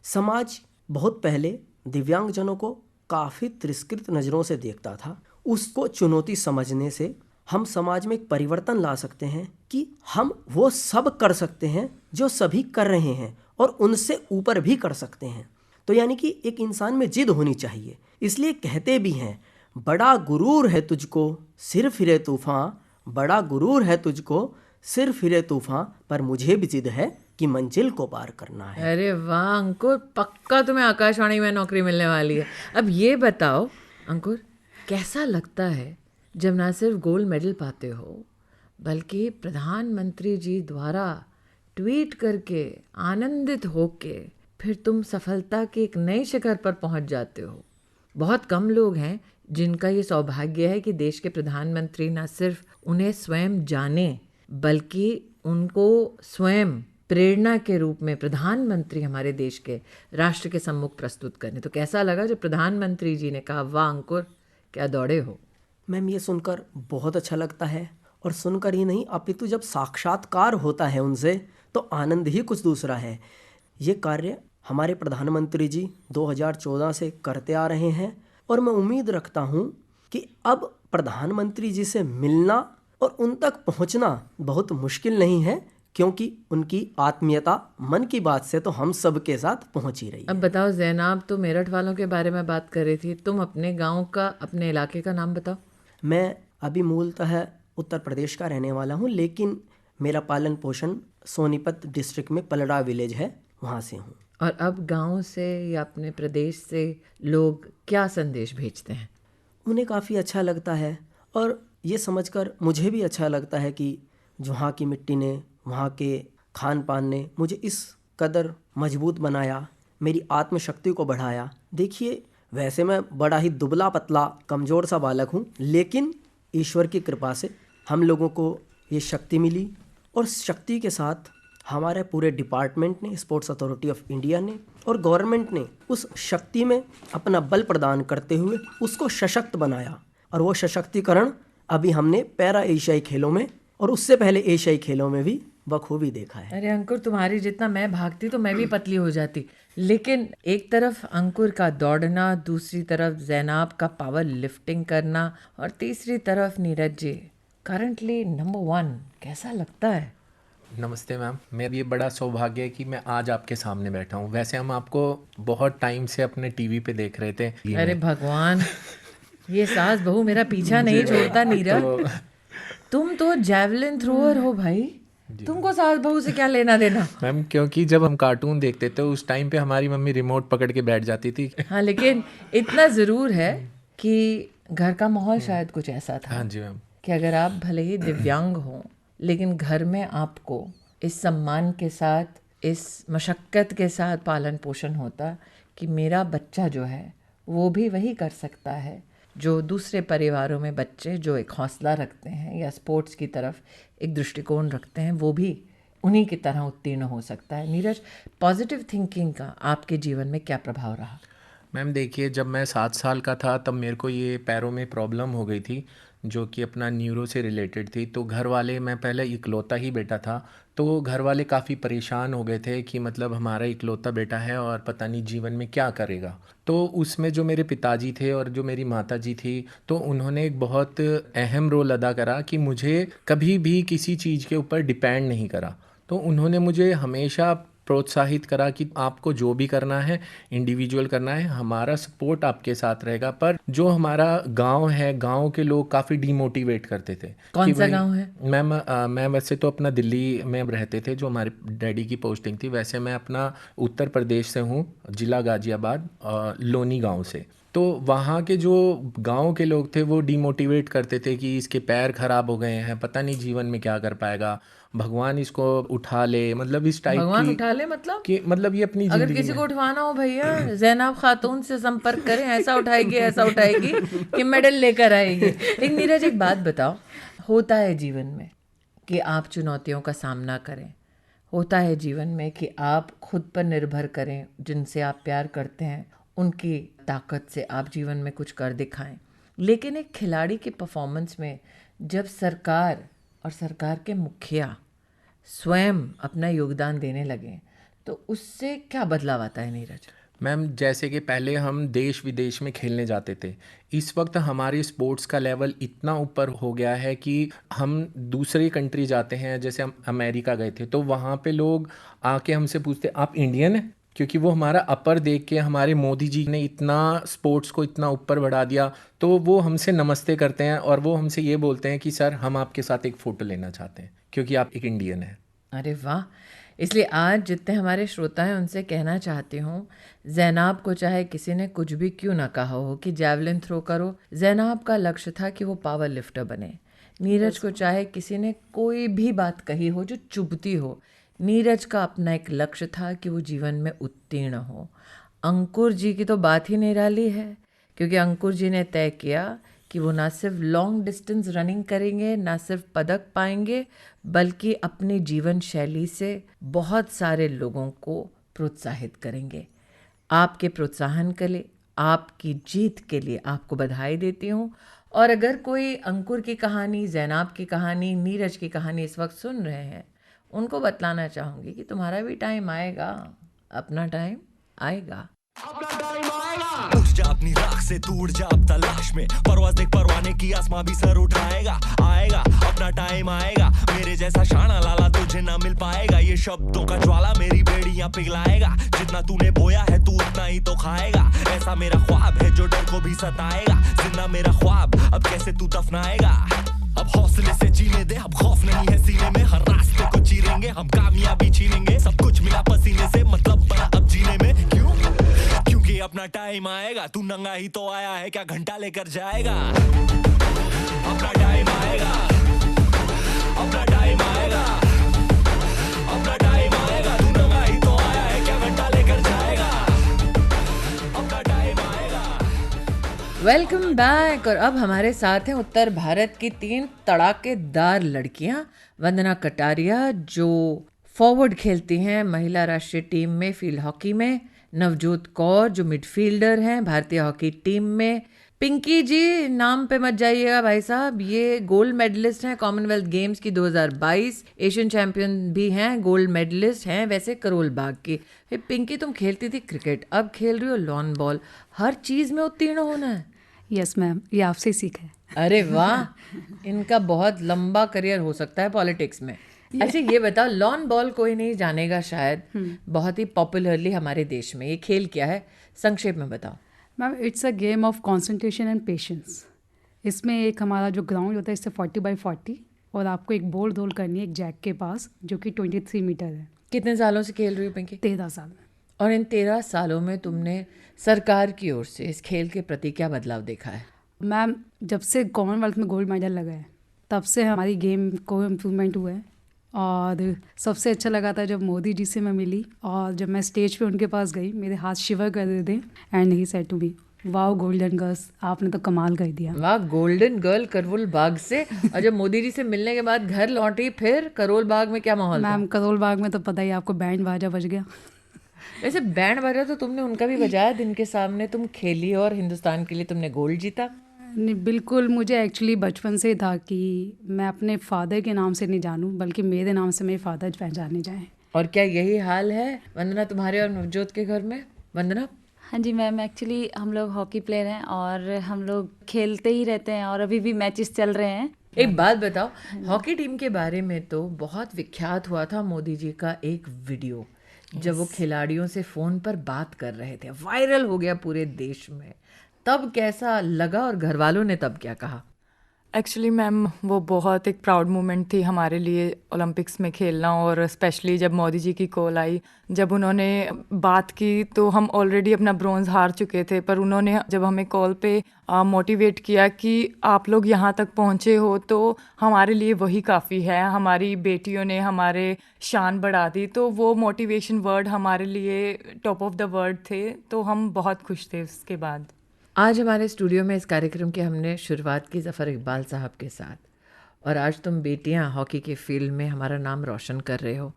समाज बहुत पहले दिव्यांगजनों को काफ़ी तिरस्कृत नज़रों से देखता था। उसको चुनौती समझने से हम समाज में एक परिवर्तन ला सकते हैं कि हम वो सब कर सकते हैं जो सभी कर रहे हैं और उनसे ऊपर भी कर सकते हैं। तो यानी कि एक इंसान में जिद होनी चाहिए। इसलिए कहते भी हैं, बड़ा गुरूर है तुझको सिर फिरे तूफान, बड़ा गुरूर है तुझको सिर फिरे तूफान, पर मुझे भी जिद है की मंजिल को पार करना है। अरे वाह अंकुर, पक्का तुम्हें आकाशवाणी में नौकरी मिलने वाली है। अब ये बताओ अंकुर, कैसा लगता है जब ना सिर्फ गोल्ड मेडल पाते हो बल्कि प्रधानमंत्री जी द्वारा ट्वीट करके आनंदित होके फिर तुम सफलता के एक नए शिखर पर पहुंच जाते हो। बहुत कम लोग हैं जिनका ये सौभाग्य है कि देश के प्रधानमंत्री ना सिर्फ उन्हें स्वयं जाने बल्कि उनको स्वयं प्रेरणा के रूप में प्रधानमंत्री हमारे देश के राष्ट्र के सम्मुख प्रस्तुत करें। तो कैसा लगा जब प्रधानमंत्री जी ने कहा वाह अंकुर क्या दौड़े हो? मैम ये सुनकर बहुत अच्छा लगता है, और सुनकर ही नहीं अपितु जब साक्षात्कार होता है उनसे तो आनंद ही कुछ दूसरा है। ये कार्य हमारे प्रधानमंत्री जी 2014 से करते आ रहे हैं, और मैं उम्मीद रखता हूँ कि अब प्रधानमंत्री जी से मिलना और उन तक पहुँचना बहुत मुश्किल नहीं है, क्योंकि उनकी आत्मीयता मन की बात से तो हम सब के साथ पहुँच ही रही है। अब बताओ ज़ैनाब, तो मेरठ वालों के बारे में बात कर रही थी, तुम अपने गांव का, अपने इलाके का नाम बताओ। मैं अभी मूलतः उत्तर प्रदेश का रहने वाला हूँ, लेकिन मेरा पालन पोषण सोनीपत डिस्ट्रिक्ट में पलड़ा विलेज है, वहाँ से हूँ। और अब गांव से या अपने प्रदेश से लोग क्या संदेश भेजते हैं? उन्हें काफ़ी अच्छा लगता है, और ये समझकर मुझे भी अच्छा लगता है कि वहाँ की मिट्टी ने, वहाँ के खान पान ने मुझे इस कदर मजबूत बनाया, मेरी आत्मशक्ति को बढ़ाया। देखिए, वैसे मैं बड़ा ही दुबला पतला कमज़ोर सा बालक हूँ, लेकिन ईश्वर की कृपा से हम लोगों को ये शक्ति मिली, और शक्ति के साथ हमारे पूरे डिपार्टमेंट ने, स्पोर्ट्स अथॉरिटी ऑफ इंडिया ने और गवर्नमेंट ने उस शक्ति में अपना बल प्रदान करते हुए उसको सशक्त बनाया। और वो सशक्तिकरण अभी हमने पैरा एशियाई खेलों में और उससे पहले एशियाई खेलों में भी बखूबी देखा है। अरे अंकुर, तुम्हारी जितना मैं भागती तो मैं भी पतली हो जाती, लेकिन एक तरफ अंकुर का दौड़ना, दूसरी तरफ ज़ैनाब का पावर लिफ्टिंग करना, और तीसरी तरफ नीरज जी करंटली नंबर 1। कैसा लगता है? नमस्ते मैम, मेरा ये बड़ा सौभाग्य है कि मैं आज आपके सामने बैठा हूँ। वैसे हम आपको बहुत टाइम से अपने टीवी पे देख रहे थे। अरे भगवान, ये सास बहू मेरा पीछा नहीं छोड़ता नीरज। तुम तो जैवलिन थ्रोअर हो भाई, तुमको सास बहू से क्या लेना देना? मैम, क्योंकि जब हम कार्टून देखते थे उस टाइम पे हमारी मम्मी रिमोट पकड़ के बैठ जाती थी। हाँ, लेकिन इतना ज़रूर है कि घर का माहौल शायद कुछ ऐसा था। हाँ जी मैम। कि अगर आप भले ही दिव्यांग हों, लेकिन घर में आपको इस सम्मान के साथ, इस मशक्क़त के साथ पालन पोषण होता कि मेरा बच्चा जो है वो भी वही कर सकता है जो दूसरे परिवारों में बच्चे जो एक हौसला रखते हैं या स्पोर्ट्स की तरफ एक दृष्टिकोण रखते हैं, वो भी उन्हीं की तरह उत्तीर्ण हो सकता है। नीरज, पॉजिटिव थिंकिंग का आपके जीवन में क्या प्रभाव रहा? मैम देखिए, जब मैं 7 साल का था तब मेरे को ये पैरों में प्रॉब्लम हो गई थी, जो कि अपना न्यूरो से रिलेटेड थी। तो घर वाले, मैं पहले इकलौता ही बेटा था, तो घर वाले काफ़ी परेशान हो गए थे कि मतलब हमारा इकलौता बेटा है और पता नहीं जीवन में क्या करेगा। तो उसमें जो मेरे पिताजी थे और जो मेरी माताजी थी, तो उन्होंने एक बहुत अहम रोल अदा करा कि मुझे कभी भी किसी चीज़ के ऊपर डिपेंड नहीं करा। तो उन्होंने मुझे हमेशा प्रोत्साहित करा कि आपको जो भी करना है इंडिविजुअल करना है, हमारा सपोर्ट आपके साथ रहेगा। पर जो हमारा गांव है, गांव के लोग काफ़ी डीमोटिवेट करते थे। कौन सा गांव है? मैं वैसे तो अपना दिल्ली में रहते थे, जो हमारे डैडी की पोस्टिंग थी। वैसे मैं अपना उत्तर प्रदेश से हूँ, जिला गाजियाबाद, लोनी गाँव से। तो वहाँ के जो गांव के लोग थे वो डीमोटिवेट करते थे कि इसके पैर खराब हो गए हैं, पता नहीं जीवन में क्या कर पाएगा, भगवान इसको उठा ले, मतलब इस टाइप की। भगवान उठा ले मतलब कि मतलब ये अपनी अगर किसी को उठवाना हो भैया, ज़ैनाब खातून से संपर्क करें, ऐसा उठाएगी कि मेडल लेकर आएगी। लेकिन नीरज, एक बात बताओ, होता है जीवन में कि आप चुनौतियों का सामना करें, होता है जीवन में कि आप खुद पर निर्भर करें, जिनसे आप प्यार करते हैं उनकी ताकत से आप जीवन में कुछ कर दिखाएं। लेकिन एक खिलाड़ी की परफॉर्मेंस में जब सरकार और सरकार के मुखिया स्वयं अपना योगदान देने लगे, तो उससे क्या बदलाव आता है नीरज? मैम, जैसे कि पहले हम देश विदेश में खेलने जाते थे, इस वक्त हमारे स्पोर्ट्स का लेवल इतना ऊपर हो गया है कि हम दूसरी कंट्री जाते हैं, जैसे हम अमेरिका गए थे, तो वहाँ पे लोग आके हमसे पूछते आप इंडियन हैं, क्योंकि वो हमारा अपर देख के, हमारे मोदी जी ने इतना स्पोर्ट्स को इतना ऊपर बढ़ा दिया, तो वो हमसे नमस्ते करते हैं और वो हमसे ये बोलते हैं कि सर हम आपके साथ एक फ़ोटो लेना चाहते हैं क्योंकि आप एक इंडियन हैं। अरे वाह! इसलिए आज जितने हमारे श्रोता हैं उनसे कहना चाहती हूँ, ज़ैनाब को चाहे किसी ने कुछ भी क्यों ना कहा हो कि जैवलिन थ्रो करो, ज़ैनाब का लक्ष्य था कि वो पावर लिफ्टर बने। नीरज को चाहे किसी ने कोई भी बात कही हो जो चुभती हो, नीरज का अपना एक लक्ष्य था कि वो जीवन में उत्तीर्ण हो। अंकुर जी की तो बात ही निराली है, क्योंकि अंकुर जी ने तय किया कि वो ना सिर्फ लॉन्ग डिस्टेंस रनिंग करेंगे, ना सिर्फ पदक पाएंगे, बल्कि अपनी जीवन शैली से बहुत सारे लोगों को प्रोत्साहित करेंगे। आपके प्रोत्साहन के लिए, आपकी जीत के लिए आपको बधाई देती हूँ। और अगर कोई अंकुर की कहानी, ज़ैनाब की कहानी, नीरज की कहानी इस वक्त सुन रहे हैं, उनको बतलाना चाहूँगी कि तुम्हारा भी टाइम आएगा, अपना टाइम आएगा। उठ जा अपनी राख से, तू उड़ जा अब तलाश में, परवाज़ देख परवाने की, आसमां भी सर उठाएगा। आएगा अपना टाइम आएगा, मेरे जैसा शाना लाला तुझे ना मिल पाएगा। ये शब्दों का ज्वाला मेरी बेड़ियां पिघलाएगा, जितना तूने बोया है तू उतना ही तो खाएगा। ऐसा मेरा ख्वाब है जो डर को भी सताएगा, जिंदा मेरा ख्वाब अब कैसे तू दफनाएगा। अब हौसले से जीने दे, अब खौफ नहीं है सीने में, हर रास्ते को चीरेंगे हम, कामयाबी छीनेंगे। सब कुछ मिला पसीने से, मतलब बना अब जीने में। क्यों? क्योंकि अपना टाइम आएगा, तू नंगा ही तो आया है, क्या घंटा लेकर जाएगा। अपना टाइम आएगा, अपना टाइम आएगा, अपना टाइम आएगा, तू नंगा ही तो आया है, क्या घंटा लेकर जाएगा। अपना टाइम आएगा। Welcome back. और अब हमारे साथ हैं उत्तर भारत की 3 तड़ाकेदार लड़कियां। वंदना कटारिया जो फॉरवर्ड खेलती हैं महिला राष्ट्रीय टीम में फील्ड हॉकी में, नवजोत कौर जो मिडफील्डर हैं भारतीय हॉकी टीम में, पिंकी जी नाम पे मत जाइएगा भाई साहब, ये गोल्ड मेडलिस्ट हैं कॉमनवेल्थ गेम्स की 2022, एशियन चैंपियन भी हैं, गोल्ड मेडलिस्ट हैं वैसे करोल बाग की। फिर पिंकी तुम खेलती थी क्रिकेट, अब खेल रही हो लॉन बॉल, हर चीज़ में उत्तीर्ण होना है। यस मैम, ये आपसे सीखा है। अरे वाह, इनका बहुत लंबा करियर हो सकता है पॉलिटिक्स में। अच्छा ये बताओ, लॉन बॉल कोई नहीं जानेगा शायद, बहुत ही पॉपुलरली हमारे देश में, ये खेल क्या है संक्षेप में बताओ। Ma'am it's a game of concentration and patience. इसमें एक हमारा जो ग्राउंड होता है इससे 40x40 और आपको एक बॉल रोल करनी है एक जैक के पास जो कि 23 मीटर है। कितने सालों से खेल रही हो पिंकी? 13 साल। और इन 13 सालों में तुमने सरकार की ओर से इस खेल के प्रति क्या बदलाव देखा है? मैम जब से कॉमनवेल्थ में गोल्ड मेडल लगा है तब से हमारी गेम को इम्प्रूवमेंट हुआ है। और सबसे अच्छा लगा था जब मोदी जी से मैं मिली और जब मैं स्टेज पे उनके पास गई, मेरे हाथ शिवर कर रहे थे and he said to me, wow golden girls, आपने तो कमाल कर दिया। वाह गोल्डन गर्ल करोल बाग से। और जब मोदी जी से मिलने के बाद घर लौटी, फिर करोल बाग में क्या माहौल था? मैम करोल बाग में तो पता ही आपको, बैंड बाजा बज गया। वैसे बैंड बाजा तो तुमने उनका भी बजाया दिन के सामने, तुम खेली और हिंदुस्तान के लिए तुमने गोल्ड जीता। नहीं बिल्कुल, मुझे एक्चुअली बचपन से था कि मैं अपने फादर के नाम से नहीं जानूं बल्कि मेरे नाम से मेरे फादर पहचाने जाएं। और क्या यही हाल है वंदना तुम्हारे और नवजोत के घर में? वंदना? हाँ जी मैम, एक्चुअली हम लोग हॉकी प्लेयर हैं और हम लोग खेलते ही रहते हैं और अभी भी मैचेस चल रहे हैं। एक बात बताओ, हॉकी टीम के बारे में तो बहुत विख्यात हुआ था मोदी जी का एक वीडियो, जब वो खिलाड़ियों से फ़ोन पर बात कर रहे थे, वायरल हो गया पूरे देश में। तब कैसा लगा और घर वालों ने तब क्या कहा? एक्चुअली मैम वो बहुत एक प्राउड मोमेंट थी हमारे लिए ओलंपिक्स में खेलना, और स्पेशली जब मोदी जी की कॉल आई, जब उन्होंने बात की तो हम ऑलरेडी अपना ब्रॉन्ज हार चुके थे, पर उन्होंने जब हमें कॉल पे मोटिवेट किया कि आप लोग यहाँ तक पहुँचे हो तो हमारे लिए वही काफ़ी है, हमारी बेटियों ने हमारे शान बढ़ा दी, तो वो मोटिवेशन वर्ड हमारे लिए टॉप ऑफ द वर्ड थे, तो हम बहुत खुश थे उसके बाद। आज हमारे स्टूडियो में इस कार्यक्रम की हमने शुरुआत की ज़फ़र इकबाल साहब के साथ, और आज तुम बेटियां हॉकी के फील्ड में हमारा नाम रोशन कर रहे हो।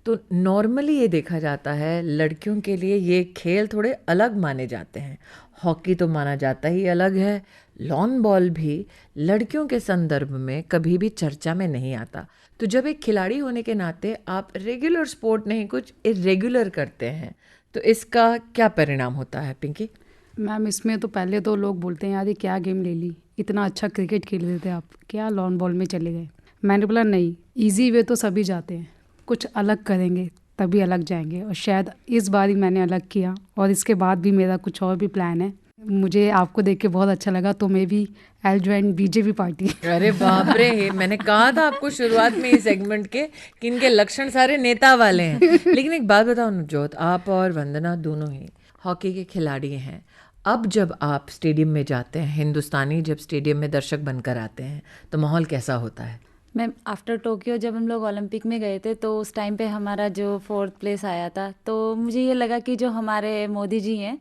तो नॉर्मली ये देखा जाता है लड़कियों के लिए ये खेल थोड़े अलग माने जाते हैं, हॉकी तो माना जाता ही अलग है, लॉन बॉल भी लड़कियों के संदर्भ में कभी भी चर्चा में नहीं आता। तो जब एक खिलाड़ी होने के नाते आप रेगुलर स्पोर्ट नहीं कुछ इरेगुलर करते हैं, तो इसका क्या परिणाम होता है पिंकी? मैम इसमें तो पहले तो लोग बोलते हैं यार ये क्या गेम ले ली, इतना अच्छा क्रिकेट खेल रहे थे आप, क्या लॉन बॉल में चले गए। मैंने बोला नहीं, इजी वे तो सभी जाते हैं, कुछ अलग करेंगे तभी अलग जाएंगे, और शायद इस बार ही मैंने अलग किया और इसके बाद भी मेरा कुछ और भी प्लान है। मुझे आपको देख के बहुत अच्छा लगा, तो मैं भी आई ज्वाइन बीजेपी पार्टी। अरे बाप रे, मैंने कहा था आपको शुरुआत में इस सेगमेंट के कि इनके लक्षण सारे नेता वाले हैं। लेकिन एक बात बताओ नवजोत, आप और वंदना दोनों ही हॉकी के खिलाड़ी हैं। अब जब आप स्टेडियम में जाते हैं, हिंदुस्तानी जब स्टेडियम में दर्शक बनकर आते हैं, तो माहौल कैसा होता है? मैम आफ्टर टोक्यो जब हम लोग ओलंपिक में गए थे तो उस टाइम पे हमारा जो 4th प्लेस आया था, तो मुझे ये लगा कि जो हमारे मोदी जी हैं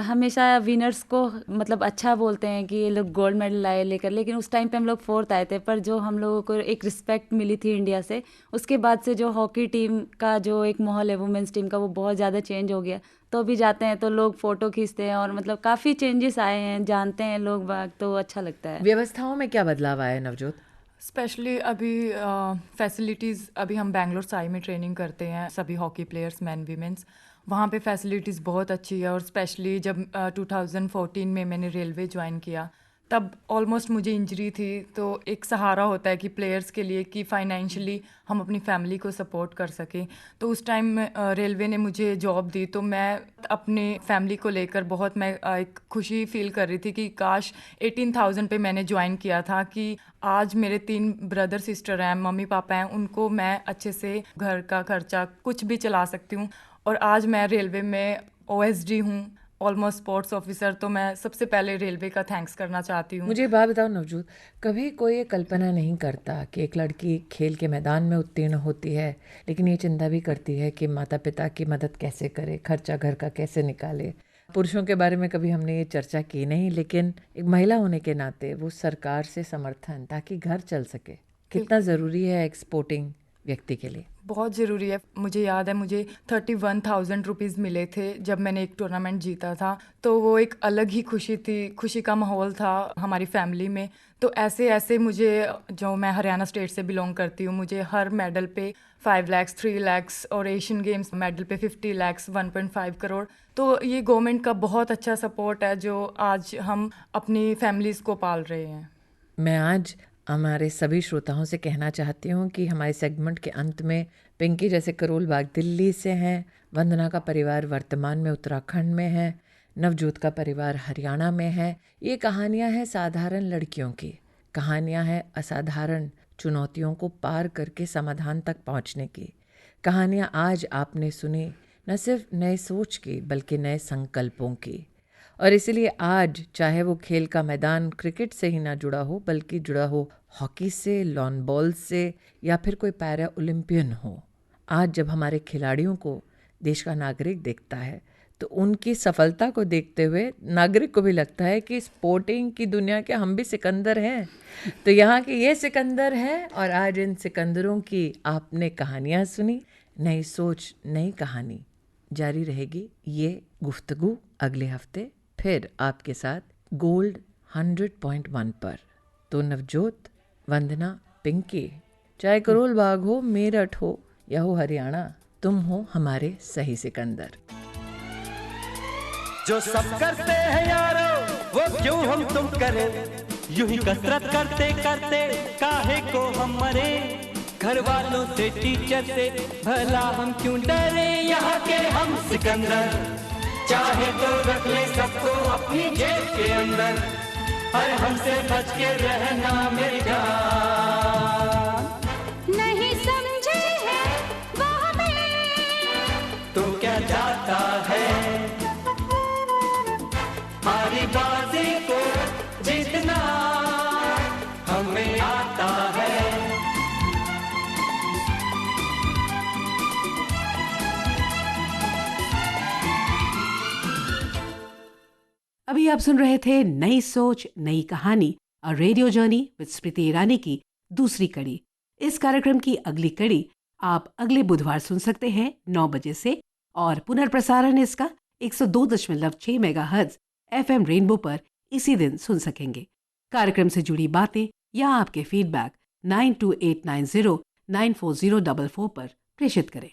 हमेशा विनर्स को मतलब अच्छा बोलते हैं कि ये लोग गोल्ड मेडल लाए लेकर, लेकिन उस टाइम पे हम लोग 4th आए थे। पर जो हम लोगों को एक रिस्पेक्ट मिली थी इंडिया से, उसके बाद से जो हॉकी टीम का जो एक माहौल है वुमेंस टीम का, वो बहुत ज़्यादा चेंज हो गया। तो भी जाते हैं तो लोग फ़ोटो खींचते हैं और मतलब काफ़ी चेंजेस आए हैं, जानते हैं लोग बाग, तो अच्छा लगता है। व्यवस्थाओं में क्या बदलाव आया है नवजोत? स्पेशली अभी फैसिलिटीज़, अभी हम बैंगलोर साई में ट्रेनिंग करते हैं सभी हॉकी प्लेयर्स, मैन वीमेंस। वहाँ पे फैसिलिटीज़ बहुत अच्छी है। और स्पेशली जब 2014 में मैंने रेलवे ज्वाइन किया, तब ऑलमोस्ट मुझे इंजरी थी, तो एक सहारा होता है कि प्लेयर्स के लिए कि फाइनेंशियली हम अपनी फैमिली को सपोर्ट कर सकें। तो उस टाइम रेलवे ने मुझे जॉब दी, तो मैं अपने फैमिली को लेकर बहुत मैं एक खुशी फील कर रही थी कि काश 18,000 पे मैंने ज्वाइन किया था, कि आज मेरे 3 ब्रदर सिस्टर हैं, मम्मी पापा हैं, उनको मैं अच्छे से घर का खर्चा कुछ भी चला सकती हूँ। और आज मैं रेलवे में OSD हूँ, ऑलमोस्ट स्पोर्ट्स ऑफिसर। तो मैं सबसे पहले रेलवे का थैंक्स करना चाहती हूँ। मुझे बात बताओ नवजोत, कभी कोई ये कल्पना नहीं करता कि एक लड़की खेल के मैदान में उत्तीर्ण होती है, लेकिन ये चिंता भी करती है कि माता पिता की मदद कैसे करे, खर्चा घर का कैसे निकाले। पुरुषों के बारे में कभी हमने ये चर्चा की नहीं, लेकिन एक महिला होने के नाते वो सरकार से समर्थन ताकि घर चल सके, कितना ज़रूरी है एक्सपोर्टिंग व्यक्ति के लिए? बहुत ज़रूरी है। मुझे याद है मुझे 31,000 रुपीज़ मिले थे जब मैंने एक टूर्नामेंट जीता था, तो वो एक अलग ही खुशी थी, खुशी का माहौल था हमारी फैमिली में। तो ऐसे ऐसे मुझे, जो मैं हरियाणा स्टेट से बिलोंग करती हूँ, मुझे हर मेडल पे 5 लाख, 3 लाख और एशियन गेम्स मेडल पे 50 लाख, 1.5 करोड़। तो ये गवर्नमेंट का बहुत अच्छा सपोर्ट है जो आज हम अपनी फैमिलीज़ को पाल रहे हैं। मैं आज हमारे सभी श्रोताओं से कहना चाहती हूँ कि हमारे सेगमेंट के अंत में पिंकी जैसे करोल बाग दिल्ली से हैं, वंदना का परिवार वर्तमान में उत्तराखंड में है, नवजोत का परिवार हरियाणा में है। ये कहानियाँ हैं साधारण लड़कियों की, कहानियाँ हैं असाधारण चुनौतियों को पार करके समाधान तक पहुँचने की। कहानियाँ आज आपने सुनी न सिर्फ नए सोच की बल्कि नए संकल्पों की। और इसीलिए आज चाहे वो खेल का मैदान क्रिकेट से ही ना जुड़ा हो, बल्कि जुड़ा हो हॉकी से, लॉन बॉल से, या फिर कोई पैरा ओलंपियन हो, आज जब हमारे खिलाड़ियों को देश का नागरिक देखता है तो उनकी सफलता को देखते हुए नागरिक को भी लगता है कि स्पोर्टिंग की दुनिया के हम भी सिकंदर हैं। तो यहाँ के ये सिकंदर हैं और आज इन सिकंदरों की आपने कहानियाँ सुनी। नई सोच, नई कहानी जारी रहेगी ये गुफ्तगू अगले हफ्ते फिर आपके साथ गोल्ड 100.1 पर। तो नवजोत, वंदना, पिंकी, चाहे करोल बाग हो, मेरठ हो या हो हरियाणा, तुम हो हमारे सही सिकंदर। जो सब करते हैं यारो वो क्यों हम तुम करें, यूं ही कसरत करते करते काहे को हम मरे। घर वालों से, टीचर से भला हम क्यों डरे, यहाँ के हम सिकंदर चाहे तो रख ले सबको अपनी जेब के अंदर, अरे हमसे बच के रहना मेरी जान। नहीं समझे है वो हमें तो क्या जाता है, हमारी बाजी को जीतना हमें आता है। अभी आप सुन रहे थे नई सोच नई कहानी और radio journey with Smriti Irani की दूसरी कड़ी। इस कार्यक्रम की अगली कड़ी आप अगले बुधवार सुन सकते हैं 9 बजे से, और पुनर्प्रसारण इसका 102.6 मेगाहर्ट्ज FM रेनबो पर इसी दिन सुन सकेंगे। कार्यक्रम से जुड़ी बातें या आपके फीडबैक 9289094044 पर प्रेषित करें।